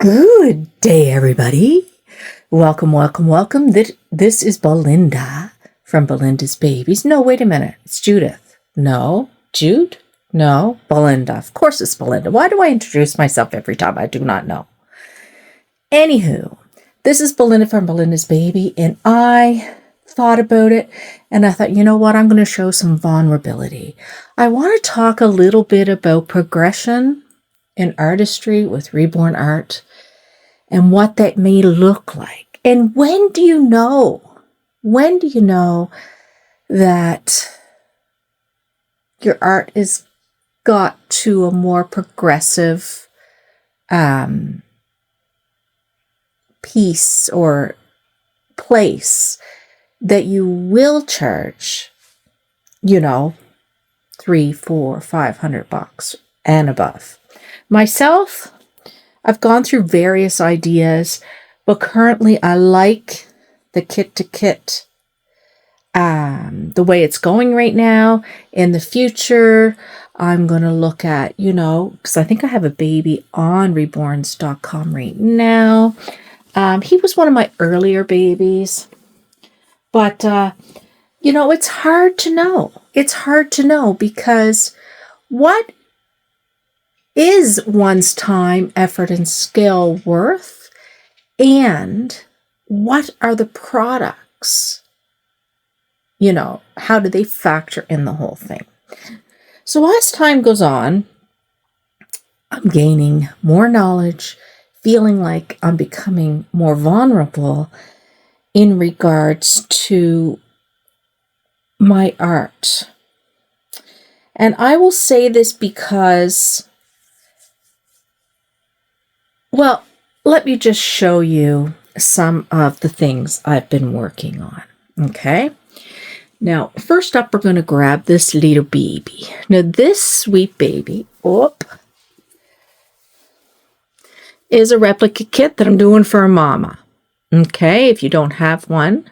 Good day, everybody. Welcome, welcome, welcome. This is Belinda from Belinda's Babies. No, wait a minute. It's Judith. No. Jude? No. Belinda. Of course it's Belinda. Why do I introduce myself every time? I do not know. Anywho, this is Belinda from Belinda's Baby, and I thought about it, and I thought, you know what? I'm going to show some vulnerability. I want to talk a little bit about progression in artistry with reborn art and what that may look like. And when do you know? When do you know that your art is got to a more progressive piece or place that you will charge, $300, $400, $500 and above? Myself, I've gone through various ideas, but currently I like the kit-to-kit, the way it's going right now. In the future, I'm going to look at, because I think I have a baby on reborns.com right now. He was one of my earlier babies, but, it's hard to know. It's hard to know because what is one's time, effort, and skill worth? And what are the products? How do they factor in the whole thing? So as time goes on, I'm gaining more knowledge, feeling like I'm becoming more vulnerable in regards to my art. And I will say this because, well, let me just show you some of the things I've been working on, okay? Now, first up, we're going to grab this little baby. Now, this sweet baby, is a replica kit that I'm doing for a mama, okay? If you don't have one,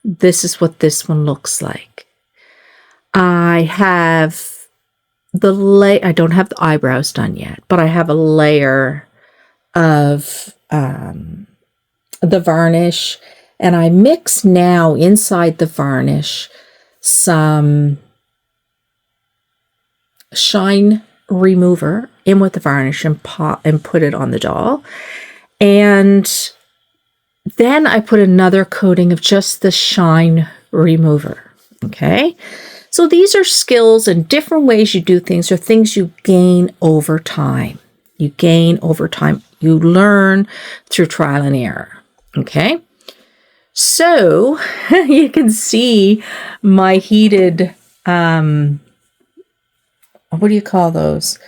this is what this one looks like. I have I don't have the eyebrows done yet, but I have a layer of the varnish, and I mix now inside the varnish some shine remover in with the varnish and put it on the doll, and then I put another coating of just the shine remover. Okay, so these are skills and different ways you do things, or things you gain over time. You gain over time. You learn through trial and error. Okay. So you can see my heated, what do you call those?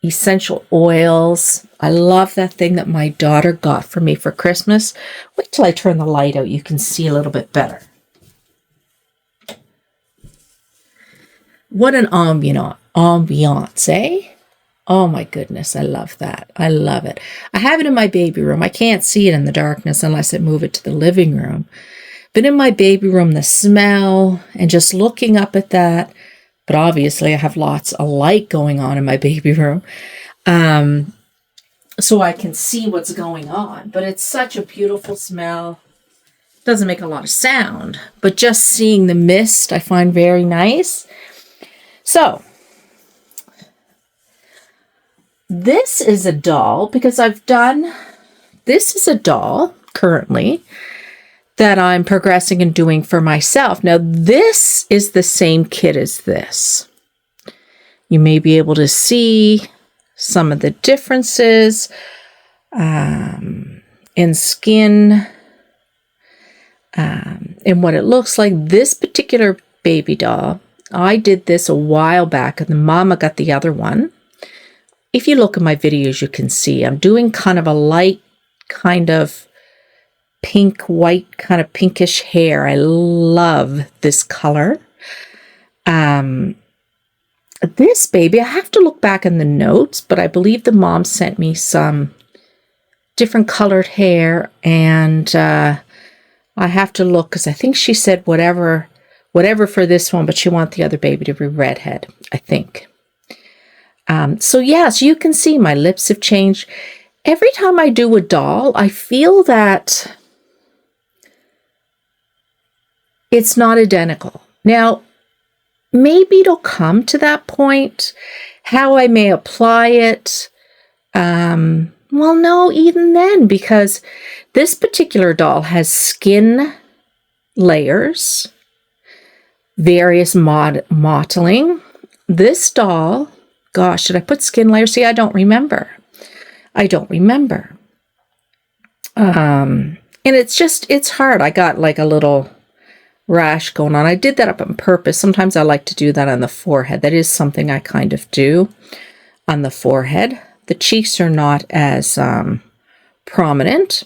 Essential oils. I love that thing that my daughter got for me for Christmas. Wait till I turn the light out. You can see a little bit better. What an ambiance, eh? Oh my goodness, I love that. I love it. I have it in my baby room. I can't see it in the darkness unless I move it to the living room. But in my baby room, the smell and just looking up at that, but obviously I have lots of light going on in my baby room, so I can see what's going on. But it's such a beautiful smell. Doesn't make a lot of sound, but just seeing the mist I find very nice. So this is a doll, because this is a doll currently that I'm progressing and doing for myself. Now, this is the same kit as this. You may be able to see some of the differences in skin and what it looks like. This particular baby doll, I did this a while back, and the mama got the other one. If you look at my videos, you can see I'm doing kind of a light, kind of pink, white, kind of pinkish hair. I love this color. This baby, I have to look back in the notes, but I believe the mom sent me some different colored hair, and I have to look, because I think she said whatever for this one, but she wants the other baby to be redhead, I think. So yes, you can see my lips have changed. Every time I do a doll, I feel that it's not identical. Now, maybe it'll come to that point, how I may apply it. Well, no, even then, because this particular doll has skin layers, various mottling. This doll, gosh, did I put skin layers? See, I don't remember. And it's hard. I got like a little rash going on. I did that up on purpose. Sometimes I like to do that on the forehead. That is something I kind of do on the forehead. The cheeks are not as prominent.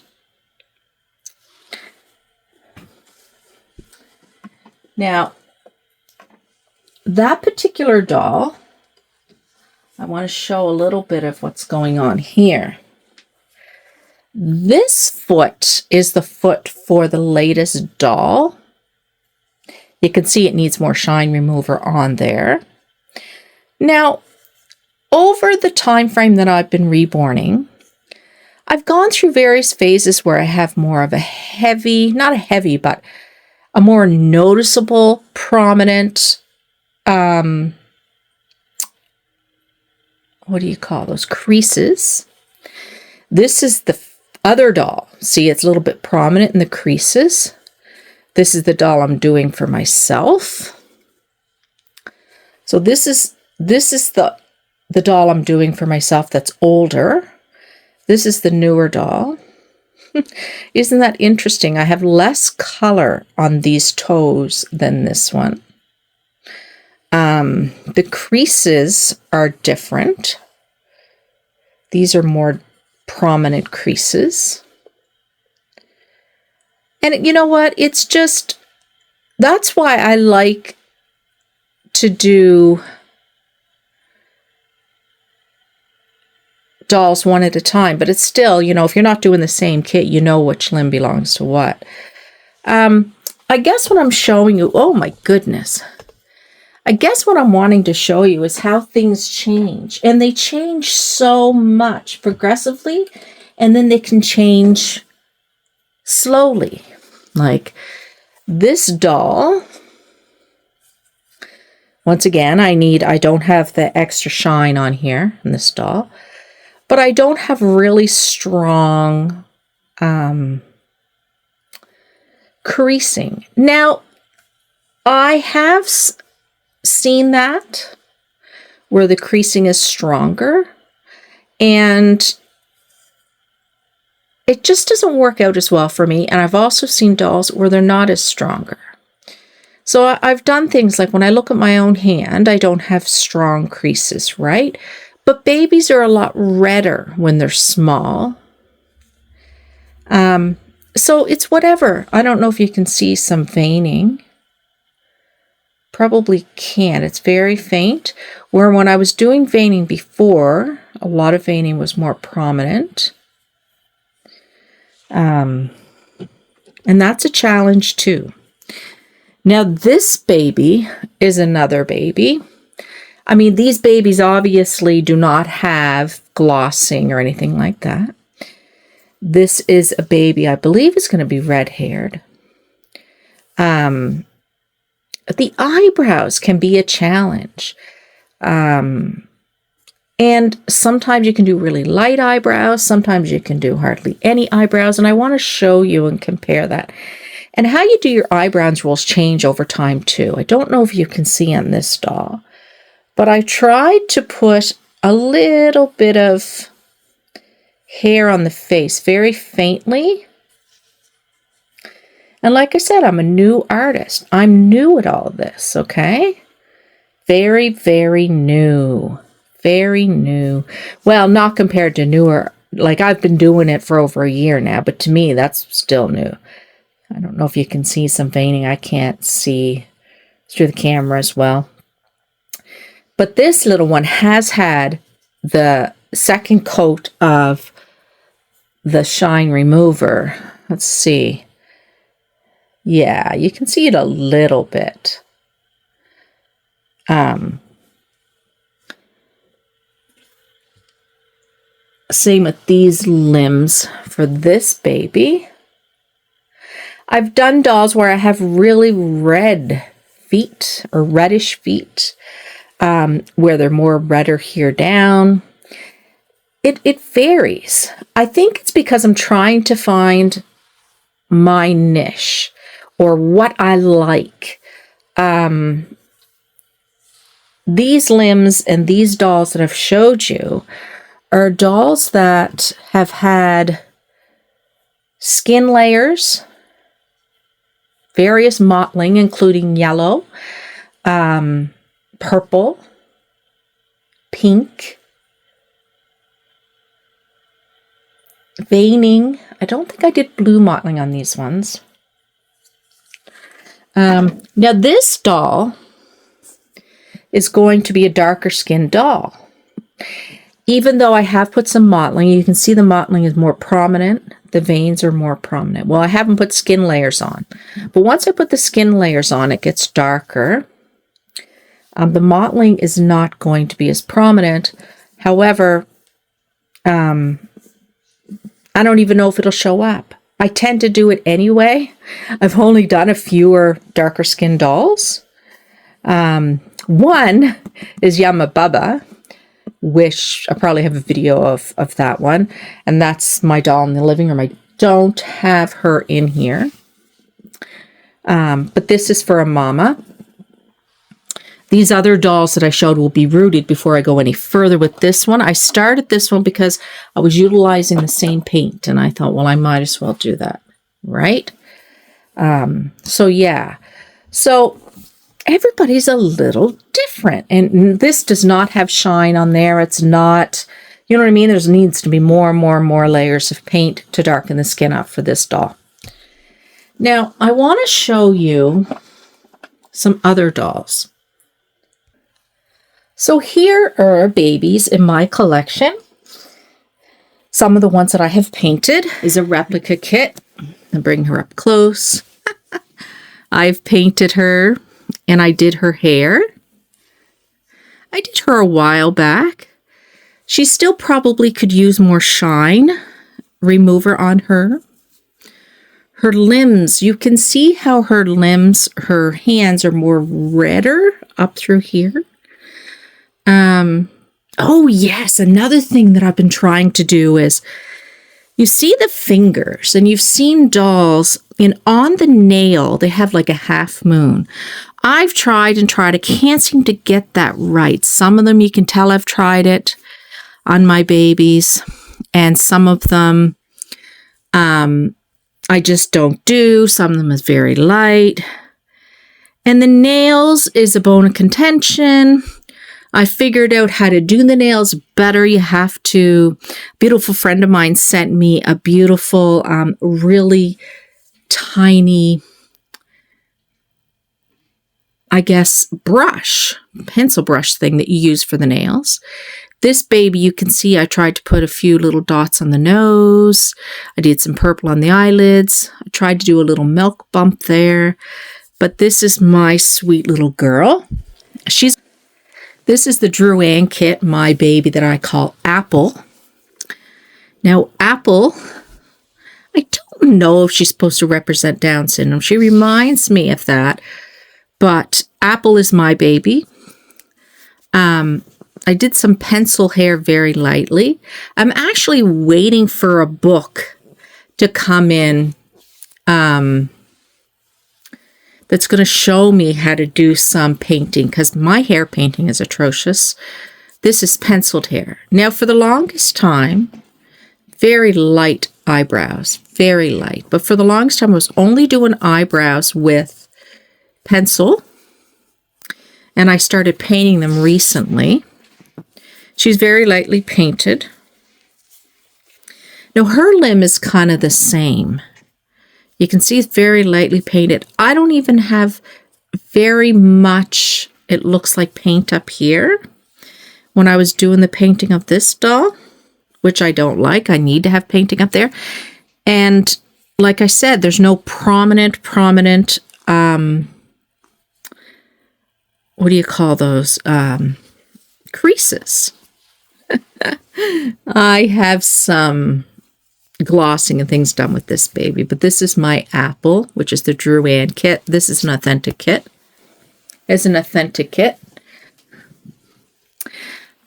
Now, that particular doll, I want to show a little bit of what's going on here. This foot is the foot for the latest doll. You can see it needs more shine remover on there. Now, over the time frame that I've been reborning, I've gone through various phases where I have more of a heavy, not a heavy, but a more noticeable, prominent, what do you call those, creases. This is the other doll. See, it's a little bit prominent in the creases. This is the doll I'm doing for myself. So this is the doll I'm doing for myself that's older. This is the newer doll. Isn't that interesting? I have less color on these toes than this one. The creases are different. These are more prominent creases. And you know what? It's just, that's why I like to do dolls one at a time, but it's still, you know, if you're not doing the same kit, you know which limb belongs to what. I guess what I'm showing you, oh my goodness. I guess what I'm wanting to show you is how things change. And they change so much progressively, and then they can change slowly. Like this doll, once again, I don't have the extra shine on here in this doll, but I don't have really strong creasing. Now, I have seen that where the creasing is stronger, and it just doesn't work out as well for me. And I've also seen dolls where they're not as stronger. So I've done things like when I look at my own hand, I don't have strong creases, right? But babies are a lot redder when they're small. So it's whatever. I don't know if you can see some veining. Probably can't. It's very faint. Where when I was doing veining before, a lot of veining was more prominent. And that's a challenge too. Now this baby is another baby. I mean, these babies obviously do not have glossing or anything like that. This is a baby, I believe is going to be red-haired. The eyebrows can be a challenge. And sometimes you can do really light eyebrows. Sometimes you can do hardly any eyebrows. And I want to show you and compare that. And how you do your eyebrows rules change over time too. I don't know if you can see on this doll, but I tried to put a little bit of hair on the face very faintly. And like I said, I'm a new artist. I'm new at all of this, okay? Very, very new. Very new. Well, not compared to newer. Like, I've been doing it for over a year now, but to me, that's still new. I don't know if you can see some veining. I can't see through the camera as well. But this little one has had the second coat of the shine remover. Let's see. Yeah, you can see it a little bit. Same with these limbs for this baby. I've done dolls where I have really red feet or reddish feet, where they're more redder here down. It varies. I think it's because I'm trying to find my niche or what I like. These limbs and these dolls that I've showed you are dolls that have had skin layers, various mottling, including yellow, purple, pink, veining. I don't think I did blue mottling on these ones. Now this doll is going to be a darker skinned doll. Even though I have put some mottling, you can see the mottling is more prominent. The veins are more prominent. Well, I haven't put skin layers on. But once I put the skin layers on, it gets darker. The mottling is not going to be as prominent. However, I don't even know if it'll show up. I tend to do it anyway. I've only done a fewer darker skin dolls. One is Yama Baba, which I probably have a video of that one. And that's my doll in the living room. I don't have her in here. But this is for a mama. These other dolls that I showed will be rooted before I go any further with this one. I started this one because I was utilizing the same paint. And I thought, well, I might as well do that. Right? So, yeah. So, everybody's a little different. And this does not have shine on there. It's not, you know what I mean? There needs to be more and more and more layers of paint to darken the skin up for this doll. Now, I want to show you some other dolls. So here are babies in my collection. Some of the ones that I have painted is a replica kit. I'll bring her up close. I've painted her and I did her hair. I did her a while back. She still probably could use more shine remover on her. Her limbs, you can see how her limbs, her hands are more redder up through here. Oh yes, another thing that I've been trying to do is, you see the fingers, and you've seen dolls, and on the nail, they have like a half moon. I've tried and tried. I can't seem to get that right. Some of them, you can tell I've tried it on my babies, and some of them, I just don't do. Some of them is very light. And the nails is a bone of contention. I figured out how to do the nails better. You have to, a beautiful friend of mine sent me a beautiful, really tiny, I guess, brush, pencil brush thing that you use for the nails. This baby, you can see I tried to put a few little dots on the nose. I did some purple on the eyelids. I tried to do a little milk bump there. But this is my sweet little girl. This is the Drew Ann kit, my baby that I call Apple. Now, Apple, I don't know if she's supposed to represent Down syndrome. She reminds me of that. But Apple is my baby. I did some pencil hair very lightly. I'm actually waiting for a book to come in that's going to show me how to do some painting, because my hair painting is atrocious. This is penciled hair. Now, for the longest time, very light eyebrows, very light. But for the longest time, I was only doing eyebrows with pencil, and I started painting them recently. She's very lightly painted. Now, her limb is kind of the same. You can see it's very lightly painted. I don't even have very much, it looks like, paint up here. When I was doing the painting of this doll, which I don't like, I need to have painting up there. And like I said, there's no prominent, what do you call those? Creases. I have some glossing and things done with this baby, but this is my apple, which is the Drouin kit. This is an authentic kit. It's an authentic kit.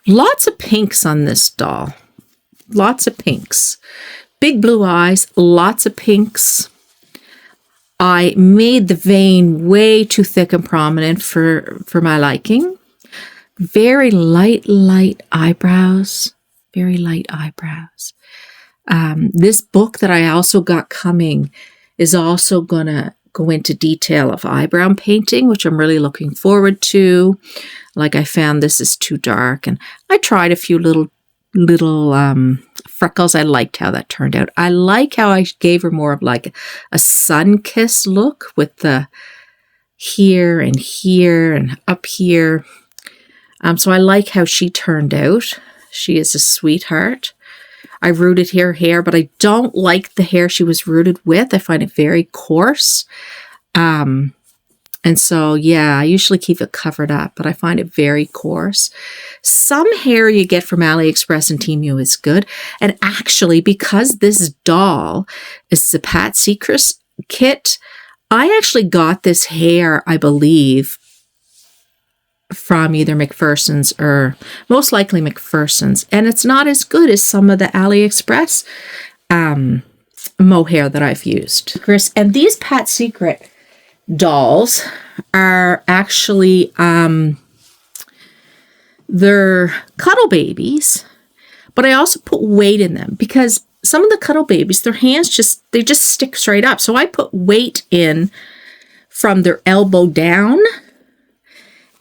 Lots of pinks on this doll. Lots of pinks. Big blue eyes, lots of pinks. I made the vein way too thick and prominent for my liking. Very light eyebrows. Very light eyebrows. This book that I also got coming is also going to go into detail of eyebrow painting, which I'm really looking forward to. Like, I found this is too dark, and I tried a few little freckles. I liked how that turned out. I like how I gave her more of like a sun-kissed look with the here and up here. So I like how she turned out. She is a sweetheart. I rooted her hair, but I don't like the hair she was rooted with. I find it very coarse. And so, yeah, I usually keep it covered up, but I find it very coarse. Some hair you get from AliExpress and Temu is good. And actually, because this doll is the Pat Secret kit, I actually got this hair, I believe, from either McPherson's or most likely McPherson's. And it's not as good as some of the AliExpress mohair that I've used. And these Pat Secret dolls are actually, they're cuddle babies, but I also put weight in them because some of the cuddle babies, their hands they just stick straight up. So I put weight in from their elbow down,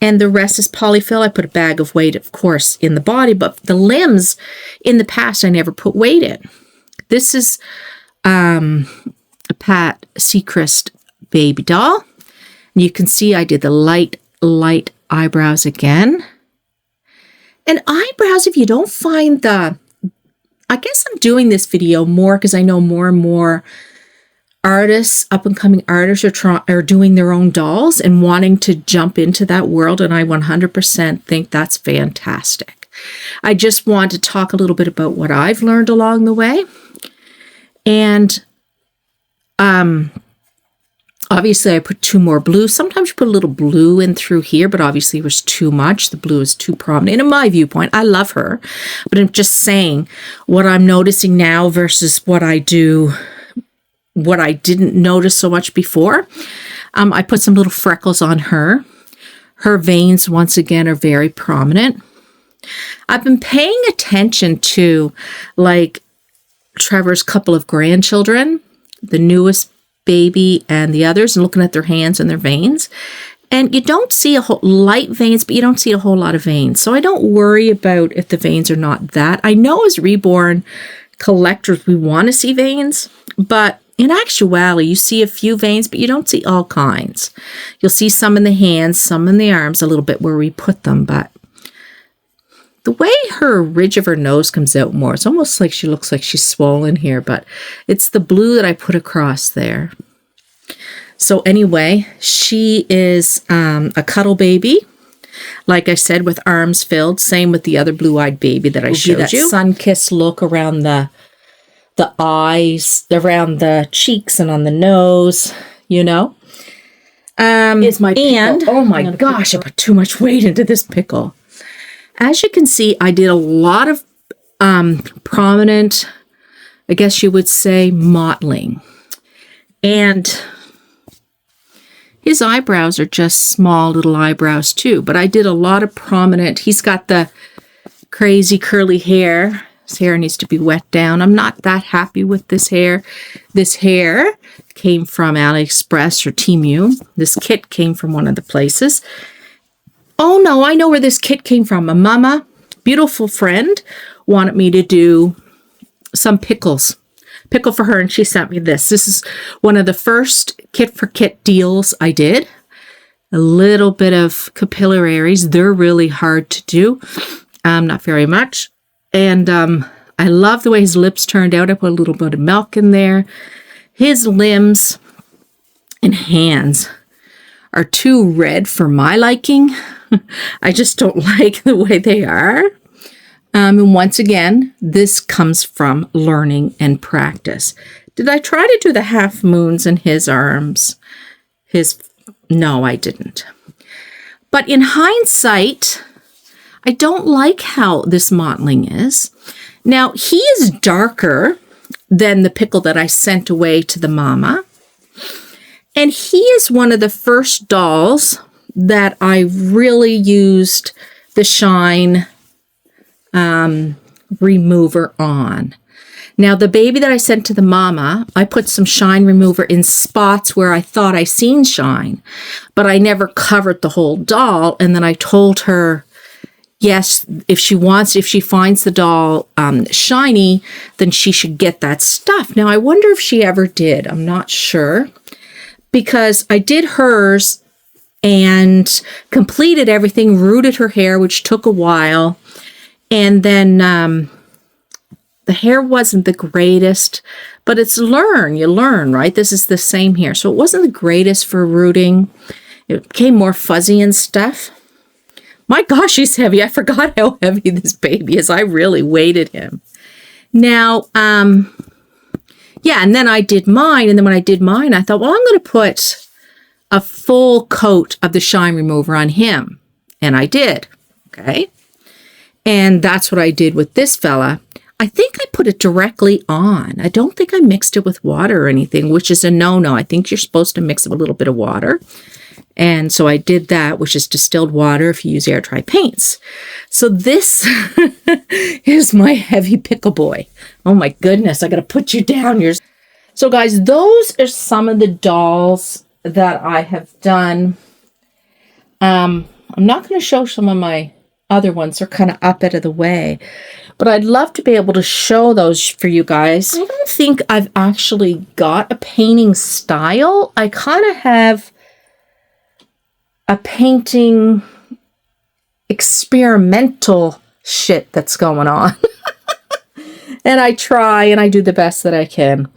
and the rest is polyfill. I put a bag of weight, of course, in the body, but the limbs, in the past, I never put weight in. This is a Pat Secret baby doll. And you can see I did the light eyebrows again. And eyebrows, if you don't find I guess I'm doing this video more because I know more and more artists, up-and-coming artists are doing their own dolls and wanting to jump into that world, and I 100% think that's fantastic. I just want to talk a little bit about what I've learned along the way. And obviously I put 2 more blues. Sometimes you put a little blue in through here, but obviously it was too much. The blue is too prominent. In my viewpoint, I love her, but I'm just saying what I'm noticing now versus what I didn't notice so much before. I put some little freckles on her. Her veins, once again, are very prominent. I've been paying attention to, like, Trevor's couple of grandchildren, the newest baby and the others, and looking at their hands and their veins. And you don't see a whole light veins, but you don't see a whole lot of veins. So I don't worry about if the veins are not that. I know as reborn collectors, we want to see veins, but in actuality, you see a few veins, but you don't see all kinds. You'll see some in the hands, some in the arms, a little bit where we put them, but the way her ridge of her nose comes out more, it's almost like she looks like she's swollen here, but it's the blue that I put across there. So anyway, she is a cuddle baby, like I said, with arms filled. Same with the other blue-eyed baby that I showed you. Sun-kissed look around the eyes, around the cheeks, and on the nose, you know. Is my pickle. And oh my gosh, I put too much weight into this pickle. As you can see, I did a lot of prominent, I guess you would say, mottling. And his eyebrows are just small little eyebrows too, but I did a lot of prominent. He's got the crazy curly hair. His hair needs to be wet down. I'm not that happy with this hair. This hair came from AliExpress or Temu. This kit came from one of the places. Oh no, I know where this kit came from. A mama, beautiful friend, wanted me to do some pickle for her, and she sent me this. This is one of the first kit for kit deals I did. A little bit of capillaries. They're really hard to do. Not very much. And I love the way his lips turned out. I put a little bit of milk in there. His limbs and hands are too red for my liking. I just don't like the way they are. And once again, this comes from learning and practice. Did I try to do the half moons in his arms? No, I didn't. But in hindsight, I don't like how this modeling is. Now, he is darker than the pickle that I sent away to the mama. And he is one of the first dolls that I really used the shine remover on. Now, the baby that I sent to the mama, I put some shine remover in spots where I thought I seen shine, but I never covered the whole doll. And then I told her, yes, if she finds the doll shiny, then she should get that stuff. Now, I wonder if she ever did. I'm not sure, because I did hers and completed everything, rooted her hair, which took a while. And then the hair wasn't the greatest, but you learn, right? This is the same here. So it wasn't the greatest for rooting. It became more fuzzy and stuff. My gosh, he's heavy. I forgot how heavy this baby is. I really weighted him. Now, yeah, and then I did mine. And then when I did mine, I thought, well, I'm going to put a full coat of the shine remover on him. And I did. Okay. And that's what I did with this fella. I think I put it directly on. I don't think I mixed it with water or anything, which is a no-no. I think you're supposed to mix it with a little bit of water. And so I did that, which is distilled water if you use air dry paints. So this is my heavy pickle boy. Oh my goodness, I got to put you down. So guys, those are some of the dolls that I have done. I'm not going to show some of my other ones. They're kind of up out of the way. But I'd love to be able to show those for you guys. I don't think I've actually got a painting style. I kind of have a painting experimental shit that's going on. And I try and I do the best that I can.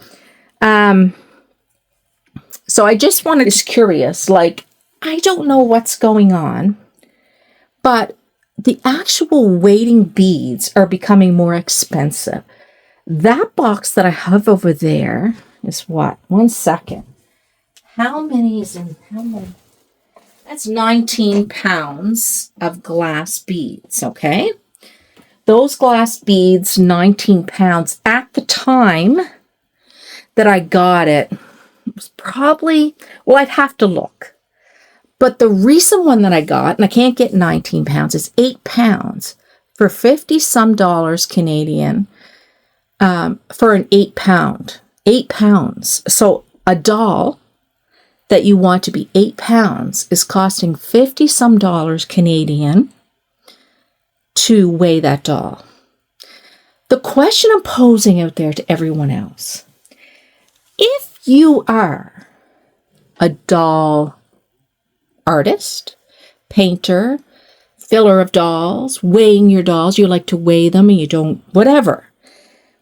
So I just wanted to be curious, like, I don't know what's going on, but the actual weighting beads are becoming more expensive. That box that I have over there is what? 1 second. How many is in, how many? That's 19 pounds of glass beads, okay? Those glass beads, 19 pounds. At the time that I got it, it was probably, well, I'd have to look. But the recent one that I got, and I can't get 19 pounds, is 8 pounds for 50 some dollars Canadian for an 8 pound. 8 pounds. So a doll that you want to be 8 pounds is costing 50 some dollars Canadian to weigh that doll. The question I'm posing out there to everyone else, if you are a doll artist, painter, filler of dolls, weighing your dolls, you like to weigh them and you don't, whatever.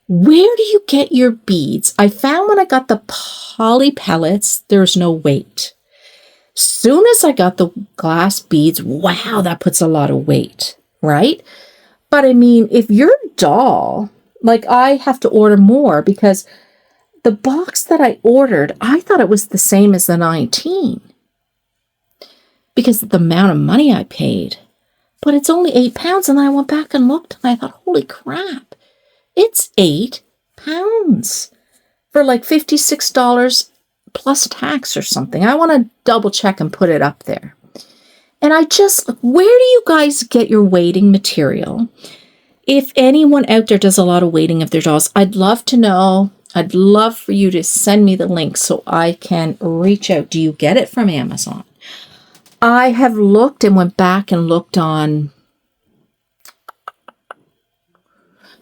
Where do you get your beads? I found when I got the poly pellets, there's no weight. Soon as I got the glass beads, wow, that puts a lot of weight, right? But I mean, if your doll, like I have to order more because the box that I ordered, I thought it was the same as the 19 because of the amount of money I paid. But it's only 8 pounds, and I went back and looked, and I thought, holy crap, it's 8 pounds for like $56 plus tax or something. I want to double check and put it up there. And I just, where do you guys get your weighting material? If anyone out there does a lot of weighting of their dolls, I'd love to know. I'd love for you to send me the link so I can reach out. Do you get it from Amazon? I have looked and went back and looked on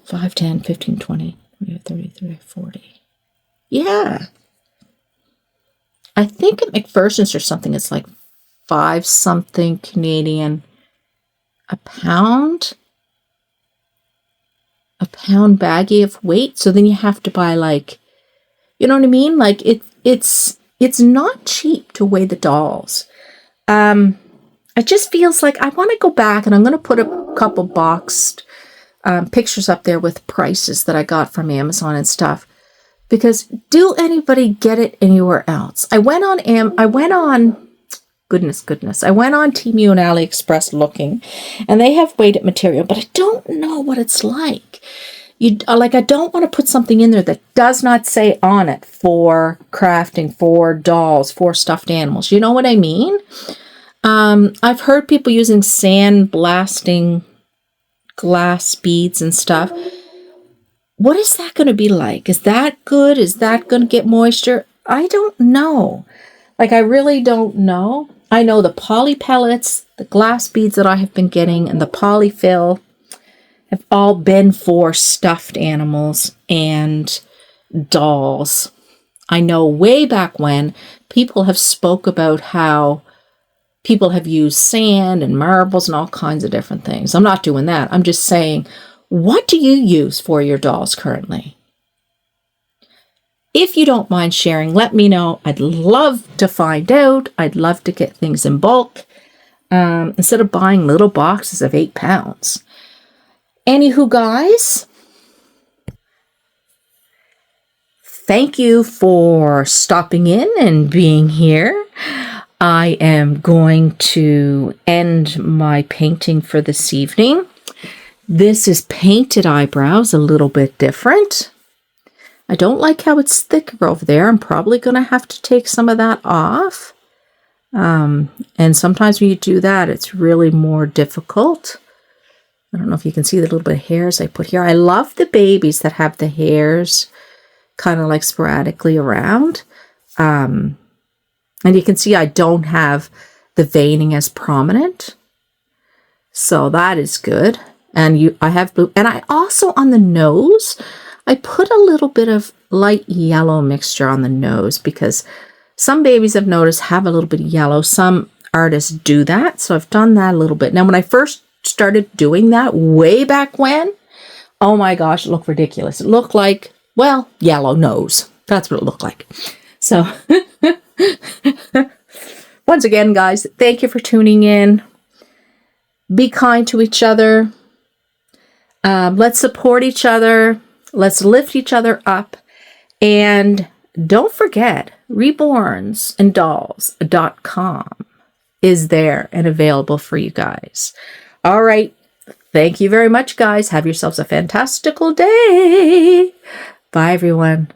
5, 10, 15, 20, 30, 30, 40. Yeah. I think at McPherson's or something, it's like 5 something Canadian a pound baggie of weight. So then you have to buy like, you know what I mean? Like it's not cheap to weigh the dolls. It just feels like I want to go back, and I'm going to put a couple boxed pictures up there with prices that I got from Amazon and stuff. Because do anybody get it anywhere else? I went on goodness. I went on Temu and AliExpress looking, and they have weighted material, but I don't know what it's like. I don't want to put something in there that does not say on it for crafting, for dolls, for stuffed animals. You know what I mean? I've heard people using sand blasting glass beads and stuff. What is that going to be like? Is that good? Is that going to get moisture? I don't know. I really don't know. I know the poly pellets, the glass beads that I have been getting, and the polyfill have all been for stuffed animals and dolls. I know way back when people have spoke about how people have used sand and marbles and all kinds of different things. I'm not doing that. I'm just saying, what do you use for your dolls currently? If you don't mind sharing, let me know. I'd love to find out. I'd love to get things in bulk instead of buying little boxes of 8 pounds. Anywho, guys, thank you for stopping in and being here. I am going to end my painting for this evening. This is painted eyebrows, a little bit different. I don't like how it's thicker over there. I'm probably going to have to take some of that off. And sometimes when you do that, it's really more difficult. I don't know if you can see the little bit of hairs I put here. I love the babies that have the hairs kind of sporadically around. And you can see I don't have the veining as prominent. So that is good. And I have blue. And I also, on the nose, I put a little bit of light yellow mixture on the nose because some babies I've noticed have a little bit of yellow. Some artists do that. So I've done that a little bit. Now, when I first started doing that way back when, oh my gosh, it looked ridiculous. It looked like, well, yellow nose. That's what it looked like. So once again, guys, thank you for tuning in. Be kind to each other. Let's support each other. Let's lift each other up. And don't forget, rebornsandolls.com is there and available for you guys. All right. Thank you very much, guys. Have yourselves a fantastical day. Bye, everyone.